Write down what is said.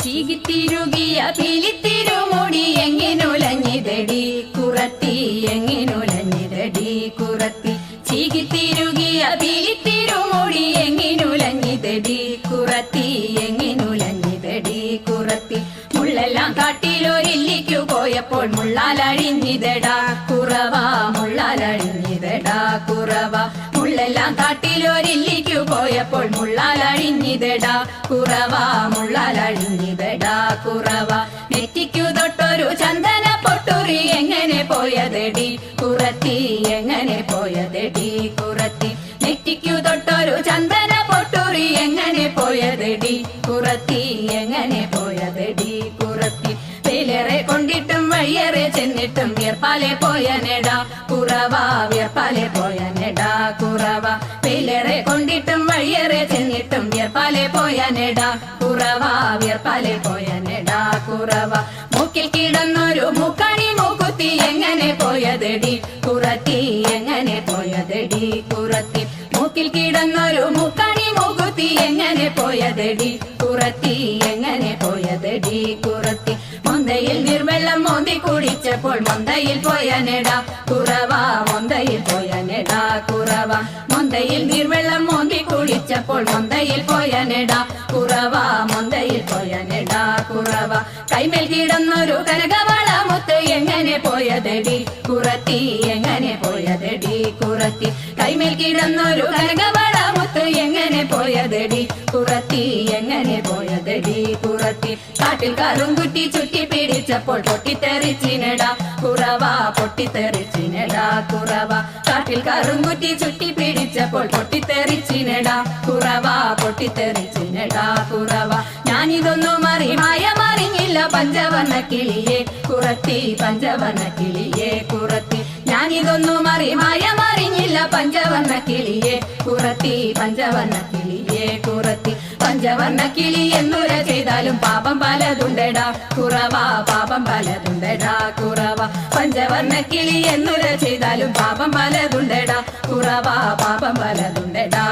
ചീകിത്തിരുകിയ പിലിത്തിരുമുടി എങ്ങിനുലഞ്ഞിതടി കുറത്തി എങ്ങിനുലഞ്ഞിതടി കുറത്തി ചീകിത്തിരുകിയ പിലിത്തിരുമുടി എങ്ങിനുലഞ്ഞിതടി കുറത്തി എങ്ങിനുലഞ്ഞിതടി കുറത്തി മുള്ളെല്ലാം കാട്ടിലൊരില്ലിക്കു പോയപ്പോൾ മുള്ളാലഴിഞ്ഞിതടാ കുറവ മുള്ളാലഴിഞ്ഞിതടാ കുറവ മുള്ളെല്ലാം കാട്ടിലൊരില്ലിക്കു പോയപ്പോൾ മുള്ളാലഴിഞ്ഞിതടാ കുറവ മുള്ളാലഴിഞ്ഞിതടാ കുറവ നെറ്റിക്കു തൊട്ടൊരു ചന്ദന പൊട്ടുറി എങ്ങനെ പോയതെടി കുറത്തി എങ്ങനെ പോയതെടി കുറത്തി നെറ്റിക്കു തൊട്ടൊരു ചന്ദന പൊട്ടുറി എങ്ങനെ പോയതെടി കുറത്തി എങ്ങനെ പോയതെടി കുറത്തി വേലേറെ കൊണ്ടിട്ടും വഴിയേറെ ചെന്നിട്ടും വിയർപ്പാലെ പോയനെടാ കുറവ വിയർപ്പാലെ പോയനെടാ കുറവ വേലേറെ കൊണ്ടിട്ടും വഴിയേറെ ചെന്നിട്ടും വിയർപ്പാലെ പോയനെടാ കുറവ വിയർപ്പാലെ പോയനെടാ കുറവ മൂക്കിൽ കിടന്നൊരു മുക്കണി മൂക്കുത്തി എങ്ങനെ പോയതെടി കുറത്തി എങ്ങനെ പോയതെടി കുറത്തി മൂക്കിൽ കിടന്നൊരു മുക്കണി മൂക്കുത്തി എങ്ങനെ പോയതെടി കുറത്തി എങ്ങനെ പോയതെടി കുറത്തി മൊന്തയിൽ നിർവെള്ളം മോന്തി കുടിച്ചപ്പോൾ മൊന്തയിൽ പോയനെടാ കുറവ മൊന്തയിൽ പോയനെടാ കുറവ മൊന്തയിൽ നിർവെള്ളം മോന്തി കുടിച്ചപ്പോൾ മൊന്തയിൽ പോയനെടാ കുറവ മൊന്തയിൽ പോയനെടാ കുറവ കൈമേൽ കിടന്നൊരു കനകവള മുത്ത് എങ്ങനെ പോയതെടി കുറത്തി എങ്ങനെ പോയതെടി കുറത്തി കൈമേൽ കിടന്നൊരു കനകവള മുത്ത് എങ്ങനെ പോയതെടി കുറത്തി എങ്ങനെ പോയതെടി കുറത്തി കാട്ടിൽ കറുംകുറ്റി ചുറ്റി പിടിച്ചപ്പോൾ പൊട്ടിത്തെറിച്ചിനെടാ കുറവ പൊട്ടിത്തെറിച്ചിനെടാ കുറവ കാട്ടിൽ കറുംകുറ്റി ചുറ്റി പിടിച്ചപ്പോൾ പൊട്ടിത്തെറിച്ചിനെടാ കുറവ പൊട്ടിത്തെറിച്ചിനെടാ കുറവ ഞാനിതൊന്നും മറിഞ്ഞില്ല പഞ്ചവർണ്ണ കിളിയെ കുറത്തി പഞ്ചവർണ്ണ കിളിയെ കുറത്തി ഞാനിതൊന്നും മറിഞ്ഞില്ല പഞ്ചവർണ്ണ കിളിയെ കുറത്തി പഞ്ചവർണ്ണ കിളിയെ കുറത്തി പഞ്ചവർണ്ണ കിളി എന്നുര ചെയ്താലും പാപം പലതുണ്ടടാ കുറവ പാപം പലതുണ്ടടാ കുറവ പഞ്ചവർണ്ണ കിളി എന്നുര ചെയ്താലും പാപം പലതുണ്ടടാ കുറവ പാപം പലതുണ്ടടാ